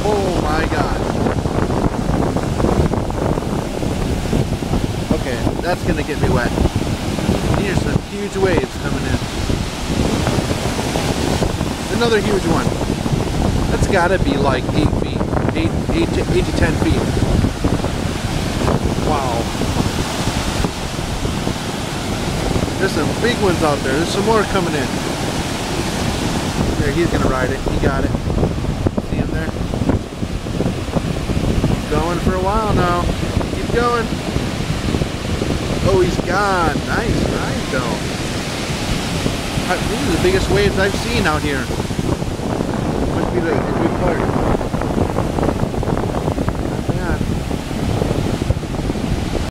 Oh my god. Okay, that's gonna get me wet. Here's some huge waves coming in. Another huge one. That's gotta be like 8 feet. 8 to 10 feet. Wow. There's some big ones out there. There's some more coming in. There, he's gonna ride it. He got it. See him there? Going for a while now. Keep going. Oh, he's gone. Nice ride though. These are the biggest waves I've seen out here. Must be the big part.